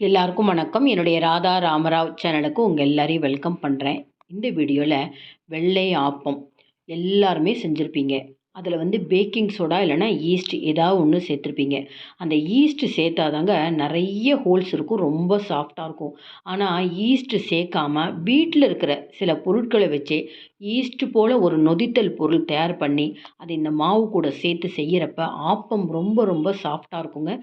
எல்லாருக்கும் வணக்கம். என்னுடைய ராதா ராமராவ் சேனலுக்கு உங்கள் எல்லாரையும் வெல்கம் பண்ணுறேன். இந்த வீடியோவில் வெள்ளை ஆப்பம் எல்லாருமே செஞ்சுருப்பீங்க. அதில் பேக்கிங் சோடா இல்லைனா ஈஸ்ட் ஏதாவது ஒன்று சேர்த்துருப்பீங்க. அந்த ஈஸ்ட் சேர்த்தாதாங்க நிறைய ஹோல்ஸ் இருக்கும், ரொம்ப சாஃப்டாக இருக்கும். ஆனால் ஈஸ்ட்டு சேர்க்காமல் வீட்டில் இருக்கிற சில பொருட்களை வச்சு ஈஸ்ட் போல் ஒரு நொதித்தல் பொருள் தயார் பண்ணி அது இந்த மாவு கூட சேர்த்து செய்கிறப்ப ஆப்பம் ரொம்ப ரொம்ப சாஃப்டாக இருக்குங்க.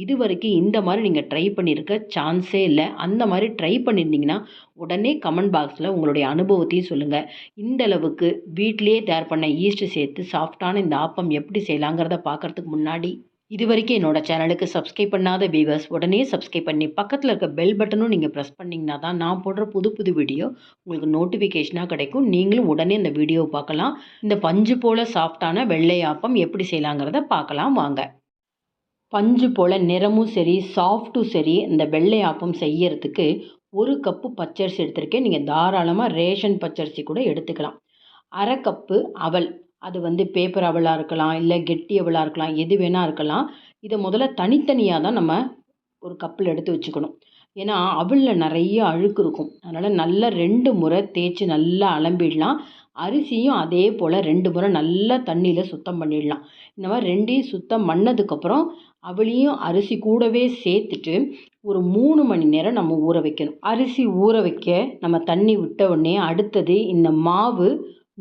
இது வரைக்கும் இந்த மாதிரி நீங்கள் ட்ரை பண்ணியிருக்க சான்ஸே இல்லை. அந்த மாதிரி ட்ரை பண்ணியிருந்தீங்கன்னா உடனே கமெண்ட் பாக்ஸில் உங்களுடைய அனுபவத்தையும் சொல்லுங்கள். இந்த அளவுக்கு வீட்டிலேயே தயார் பண்ண ஈஸ்ட்டு சேர்த்து சாஃப்டான இந்த ஆப்பம் எப்படி செய்யலாங்கிறத பார்க்குறதுக்கு முன்னாடி இது வரைக்கும் என்னோட சேனலுக்கு சப்ஸ்கிரைப் பண்ணாத வீவர்ஸ் உடனே சப்ஸ்கிரைப் பண்ணி பக்கத்தில் இருக்க பெல் பட்டனும் நீங்கள் ப்ரெஸ் பண்ணிங்கன்னா தான் நான் போடுற புது புது வீடியோ உங்களுக்கு நோட்டிஃபிகேஷனாக கிடைக்கும். நீங்களும் உடனே இந்த வீடியோவை பார்க்கலாம். இந்த பஞ்சு போல் சாஃப்டான வெள்ளை ஆப்பம் எப்படி செய்யலாங்கிறத பார்க்கலாம் வாங்க. பஞ்சு போல் நிறமும் சரி சாஃப்ட்டும் சரி இந்த வெள்ளை ஆப்பம் செய்யறதுக்கு 1 கப்பு பச்சரிசி எடுத்திருக்கேன். நீங்கள் தாராளமாக ரேஷன் பச்சரிசி கூட எடுத்துக்கலாம். 1/2 கப்பு அவல், அது பேப்பர் அவலாக இருக்கலாம், இல்லை கெட்டி அவலாக இருக்கலாம், எது வேணால் இருக்கலாம். இதை முதல்ல தனித்தனியாக தான் நம்ம ஒரு கப்பில் எடுத்து வச்சுக்கணும். ஏன்னா அவலில் நிறைய அழுக்கு இருக்கும். அதனால் நல்லா 2 முறை தேய்ச்சி நல்லா அலம்பிடலாம். அரிசியும் அதே போல் 2 முறை நல்லா தண்ணியில் சுத்தம் பண்ணிடலாம். இந்த மாதிரி 2யும் சுத்தம் பண்ணதுக்கப்புறம் அவளையும் அரிசி கூடவே சேர்த்துட்டு ஒரு 3 மணி நேரம் நம்ம ஊற வைக்கணும். அரிசி ஊற வைக்க நம்ம தண்ணி விட்ட உடனே அடுத்தது இந்த மாவு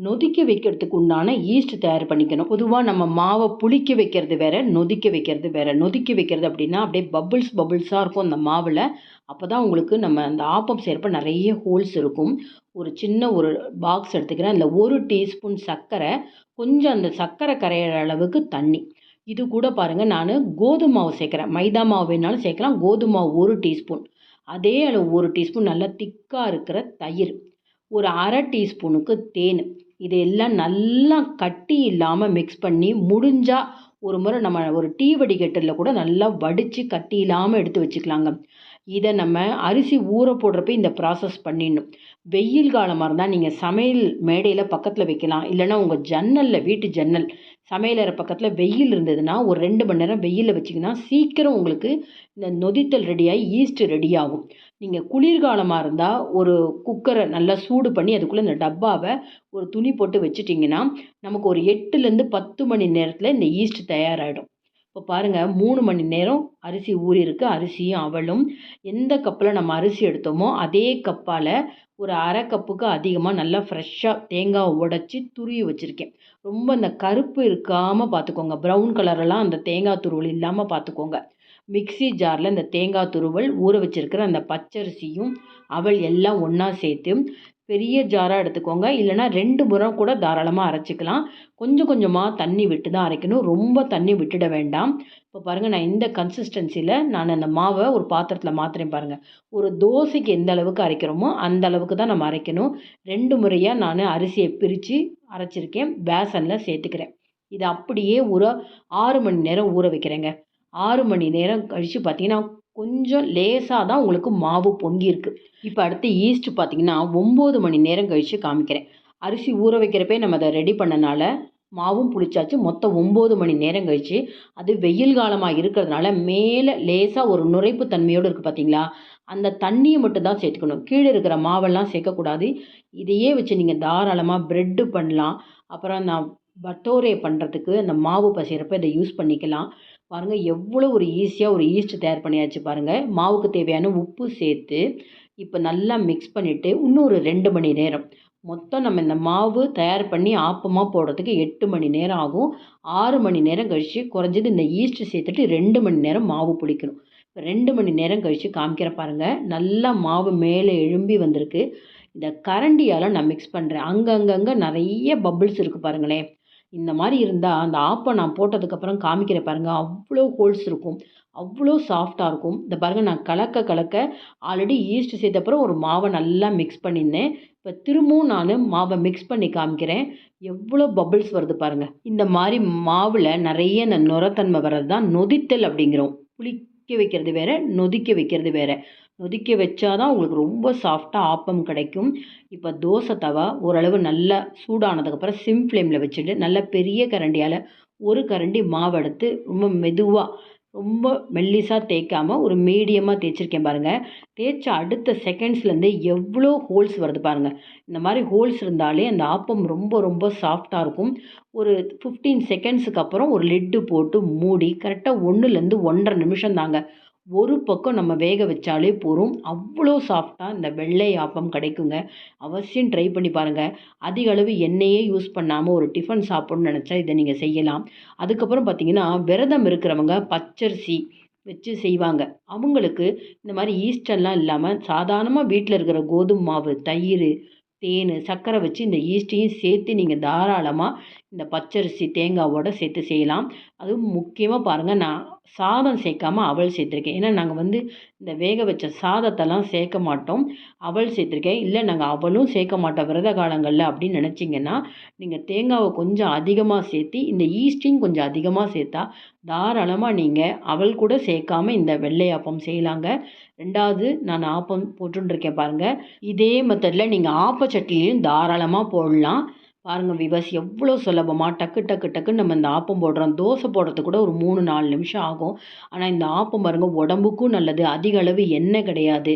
நொதிக்க வைக்கிறதுக்கு உண்டான ஈஸ்ட் தயார் பண்ணிக்கணும். பொதுவாக நம்ம மாவை புளிக்க வைக்கிறது வேற, நொதிக்க வைக்கிறது வேற. நொதிக்க வைக்கிறது அப்படின்னா அப்படியே பபுள்ஸாக இருக்கும் அந்த மாவில். அப்போ தான் உங்களுக்கு நம்ம அந்த ஆப்பம் செய்கிறப்ப நிறைய ஹோல்ஸ் இருக்கும். ஒரு சின்ன ஒரு பாக்ஸ் எடுத்துக்கிறேன். அதில் 1 டீஸ்பூன் சர்க்கரை, கொஞ்சம் அந்த சர்க்கரை கரையிற அளவுக்கு தண்ணி. இது கூட பாருங்கள், நான் கோதுமை மாவு சேர்க்குறேன். மைதா மாவு வேணாலும் சேர்க்கலாம். கோதுமை மாவு 1 டீஸ்பூன், அதே அளவு 1 டீஸ்பூன் நல்லா திக்காக இருக்கிற தயிர், ஒரு 1/2 டீஸ்பூனுக்கு தேன். இதையெல்லாம் நல்லா கட்டி இல்லாமல் மிக்ஸ் பண்ணி முடிஞ்சால் ஒரு முறை நம்ம ஒரு டீ வடிகட்டில் கூட நல்லா வடித்து கட்டி இல்லாமல் எடுத்து வச்சுக்கலாங்க. இதை நம்ம அரிசி ஊற போடுறப்ப இந்த ப்ராசஸ் பண்ணிடணும். வெயில் காலமாக இருந்தால் நீங்கள் சமையல் மேடையில் பக்கத்தில் வைக்கலாம். இல்லைனா உங்கள் ஜன்னலில், வீட்டு ஜன்னல் சமையலறை பக்கத்தில் வெயில் இருந்ததுன்னா ஒரு 2 மணி நேரம் வெயிலில் வச்சிங்கன்னா சீக்கிரம் உங்களுக்கு இந்த நொதித்தல் ரெடியாகி ஈஸ்ட் ரெடி ஆகும். நீங்கள் குளிர்காலமாக இருந்தால் ஒரு குக்கரை நல்லா சூடு பண்ணி அதுக்குள்ளே இந்த டப்பாவை ஒரு துணி போட்டு வச்சுட்டிங்கன்னா நமக்கு ஒரு 8லேருந்து 10 மணி நேரத்தில் இந்த ஈஸ்ட் தயாராகிடும். இப்போ பாருங்கள், 3 மணி நேரம் அரிசி ஊறியிருக்கு. அரிசியும் அவலும் எந்த கப்பில் நம்ம அரிசி எடுத்தோமோ அதே கப்பால் ஒரு 1/2 கப்புக்கு அதிகமாக நல்லா ஃப்ரெஷ்ஷாக தேங்காய் உடைச்சி துருவி வச்சுருக்கேன். ரொம்ப அந்த கருப்பு இருக்காமல் பார்த்துக்கோங்க. ப்ரௌன் கலரெல்லாம் அந்த தேங்காய் துருவல் இல்லாமல் பார்த்துக்கோங்க. மிக்ஸி ஜாரில் இந்த தேங்காய் துருவல், ஊற வச்சுருக்கிற அந்த பச்சரிசியும் அவல் எல்லாம் ஒன்றா சேர்த்து பெரிய ஜாராக எடுத்துக்கோங்க. இல்லைனா 2 முறை கூட தாராளமாக அரைச்சிக்கலாம். கொஞ்சம் கொஞ்சமாக தண்ணி விட்டு தான் அரைக்கணும். ரொம்ப தண்ணி விட்டுட வேண்டாம். இப்போ பாருங்கள், நான் இந்த கன்சிஸ்டன்சியில் நான் அந்த மாவை ஒரு பாத்திரத்தில் மாற்றுறேன் பாருங்கள். ஒரு தோசைக்கு எந்த அளவுக்கு அரைக்கிறோமோ அந்த அளவுக்கு தான் நம்ம அரைக்கணும். 2 முறையாக நான் அரிசியை பிரித்து அரைச்சிருக்கேன். பேசனில் சேர்த்துக்கிறேன். இதை அப்படியே ஒரு 6 மணி நேரம் ஊற வைக்கிறேங்க. 6 மணி நேரம் கழித்து பார்த்தீங்கன்னா கொஞ்சம் லேசாக தான் உங்களுக்கு மாவு பொங்கியிருக்கு. இப்போ அடுத்து ஈஸ்ட் பார்த்தீங்கன்னா 9 மணி நேரம் கழித்து காமிக்கிறேன். அரிசி ஊற வைக்கிறப்பே நம்ம அதை ரெடி பண்ணனால மாவும் புளிச்சாச்சு. மொத்தம் 9 மணி நேரம் கழித்து, அது வெயில் காலமாக இருக்கிறதுனால மேலே லேசாக ஒரு நுரைப்பு தன்மையோடு இருக்குது பார்த்தீங்களா, அந்த தண்ணியை மட்டும் தான் சேர்த்துக்கணும். கீழே இருக்கிற மாவெல்லாம் சேர்க்கக்கூடாது. இதையே வச்சு நீங்கள் தாராளமாக ப்ரெட்டு பண்ணலாம். அப்புறம் நான் பட்டோரே பண்ணுறதுக்கு அந்த மாவு பசைகிறப்ப இதை யூஸ் பண்ணிக்கலாம். பாருங்கள், எவ்வளோ ஒரு ஈஸியாக ஒரு ஈஸ்ட் தயார் பண்ணியாச்சு பாருங்கள். மாவுக்கு தேவையான உப்பு சேர்த்து இப்போ நல்லா மிக்ஸ் பண்ணிவிட்டு இன்னொரு 2 மணி நேரம், மொத்தம் நம்ம இந்த மாவு தயார் பண்ணி ஆப்பமாக போடுறதுக்கு 8 மணி நேரம் ஆகும். 6 மணி நேரம் கழித்து குறைஞ்சது இந்த ஈஸ்ட் சேர்த்துட்டு 2 மணி நேரம் மாவு புளிக்கணும். இப்போ 2 மணி நேரம் கழித்து காமிக்கிற பாருங்கள், நல்லா மாவு மேலே எழும்பி வந்திருக்கு. இந்த கரண்டியால் நான் மிக்ஸ் பண்ணுறேன். அங்கங்கே நிறைய பபிள்ஸ் இருக்குது பாருங்களேன். இந்த மாதிரி இருந்தால் அந்த ஆப்பம் நான் போட்டதுக்கப்புறம் காமிக்கிற பாருங்கள், அவ்வளோ ஹோல்ஸ் இருக்கும், அவ்வளோ சாஃப்டாக இருக்கும். இந்த பாருங்கள், நான் கலக்க ஆல்ரெடி ஈஸ்ட் சேர்த்தப்புறம் ஒரு மாவை நல்லா மிக்ஸ் பண்ணியிருந்தேன். இப்போ திரும்பவும் நான் மாவை மிக்ஸ் பண்ணி காமிக்கிறேன். எவ்வளோ பபிள்ஸ் வருது பாருங்கள். இந்த மாதிரி மாவில் நிறைய இந்த நுரத்தன்மை வர்றது தான் நொதித்தல் அப்படிங்கிறோம். புளிக்க வைக்கிறது வேறு, நொதிக்க வைக்கிறது வேறு. நொதிக்க வச்சாதான் உங்களுக்கு ரொம்ப சாஃப்டாக ஆப்பம் கிடைக்கும். இப்போ தோசை தவா ஓரளவு நல்லா சூடானதுக்கப்புறம் சிம் ஃப்ளேமில் வச்சுட்டு நல்ல பெரிய கரண்டியால் ஒரு கரண்டி மாவு எடுத்து ரொம்ப மெதுவாக ரொம்ப மெல்லிசாக தேய்க்காமல் ஒரு மீடியமாக தேய்ச்சிருக்கேன் பாருங்கள். தேய்ச்ச அடுத்த செகண்ட்ஸ்லேருந்தே எவ்வளோ ஹோல்ஸ் வருது பாருங்கள். இந்த மாதிரி ஹோல்ஸ் இருந்தாலே அந்த ஆப்பம் ரொம்ப ரொம்ப சாஃப்டாக இருக்கும். ஒரு 15 செகண்ட்ஸுக்கு அப்புறம் ஒரு லிட்டு போட்டு மூடி கரெக்டாக 1லேருந்து 1½ நிமிஷம் தாங்க. ஒரு பக்கம் நம்ம வேக வச்சாலே போதும். அவ்வளோ சாஃப்டாக இந்த வெள்ளை ஆப்பம் கிடைக்குங்க. அவசியம் ட்ரை பண்ணி பாருங்கள். அதிக அளவு எண்ணெயே யூஸ் பண்ணாமல் ஒரு டிஃபன் சாப்பிட்ணுன்னு நினச்சா இதை நீங்கள் செய்யலாம். அதுக்கப்புறம் பார்த்தீங்கன்னா, விரதம் இருக்கிறவங்க பச்சரிசி வச்சு செய்வாங்க. அவங்களுக்கு இந்த மாதிரி ஈஸ்டெல்லாம் இல்லாமல் சாதாரணமா வீட்ல இருக்கிற கோதுமை மாவு, தயிர், தேன், சர்க்கரை வச்சு இந்த ஈஸ்ட்டையும் சேர்த்து நீங்கள் தாராளமா இந்த பச்சரிசி தேங்காவோட சேர்த்து செய்யலாம். அதுவும் முக்கியமா பாருங்க, நான் சாதம் சேர்க்காம அவல் சேர்த்துருக்கேன். ஏன்னா நாங்க வந்து இந்த வேக வச்ச சாதத்தெல்லாம் சேர்க்க மாட்டோம். அவல் சேர்த்துருக்கேன். இல்ல நாங்க அவலும் சேர்க்க மாட்டோம் விரத காலங்கள்ல அப்படின்னு நினச்சிங்கன்னா, நீங்க தேங்காவ கொஞ்சம் அதிகமா சேர்த்தி, இந்த ஈஸ்ட்டையும் கொஞ்சம் அதிகமா சேர்த்தா, தாராளமா நீங்க அவல் கூட சேர்க்காம இந்த வெள்ளை ஆப்பம் செய்யலாங்க. 2வது நான் ஆப்பம் போட்டுருக்கேன் பாருங்க. இதே மெத்தட்ல நீங்க ஆப்ப சட்டியிலயும் தாராளமா போடலாம். பாருங்க விவர்ஸ், எவ்வளோ சுலபமா டக்கு டக்கு டக்குன்னு நம்ம இந்த ஆப்பம் போடுறோம். தோசை போடுறதுக்கு கூட ஒரு 3, 4 நிமிஷம் ஆகும். ஆனா இந்த ஆப்பம் பாருங்க உடம்புக்கும் நல்லது. அதிக அளவு எண்ணெய் கிடையாது.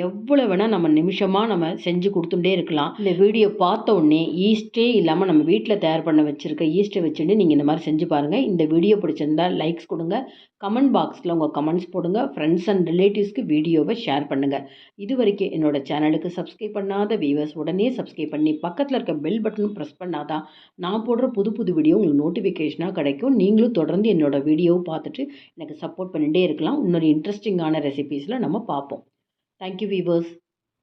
எவ்வளோ வேணா நம்ம நிமிஷமா நம்ம செஞ்சு குடுத்துட்டே இருக்கலாம். இந்த வீடியோ பார்த்த உடனே ஈஸ்ட்டே இல்லாம நம்ம வீட்ல தயார் பண்ண வச்சிருக்க ஈஸ்ட்ட வச்சுட்டு நீங்க இந்த மாதிரி செஞ்சு பாருங்க. இந்த வீடியோ பிடிச்சிருந்தா லைக்ஸ் கொடுங்க. கமெண்ட் பாக்ஸ்ல உங்க கமெண்ட்ஸ் போடுங்க. ஃப்ரெண்ட்ஸ் அண்ட் ரிலேட்டிவ்ஸ்க்கு வீடியோவை ஷேர் பண்ணுங்க. இதுவரைக்கும் என்னோட சேனலுக்கு சப்ஸ்கிரைப் பண்ணாத வியூவர்ஸ் உடனே சப்ஸ்கிரைப் பண்ணி பக்கத்துல இருக்க பெல் பட்டனும் பிரஸ் பண்ணாதான் நான் போடுற புது புது வீடியோ உங்களுக்கு நோட்டிஃபிகேஷனாக கிடைக்கும். நீங்களும் தொடர்ந்து என்னோட வீடியோவை பார்த்துட்டு எனக்கு சப்போர்ட் பண்ணிகிட்டே இருக்கலாம். இன்னொரு இன்ட்ரெஸ்டிங்கான ரெசிபீஸில் நம்ம பார்ப்போம். Thank you viewers.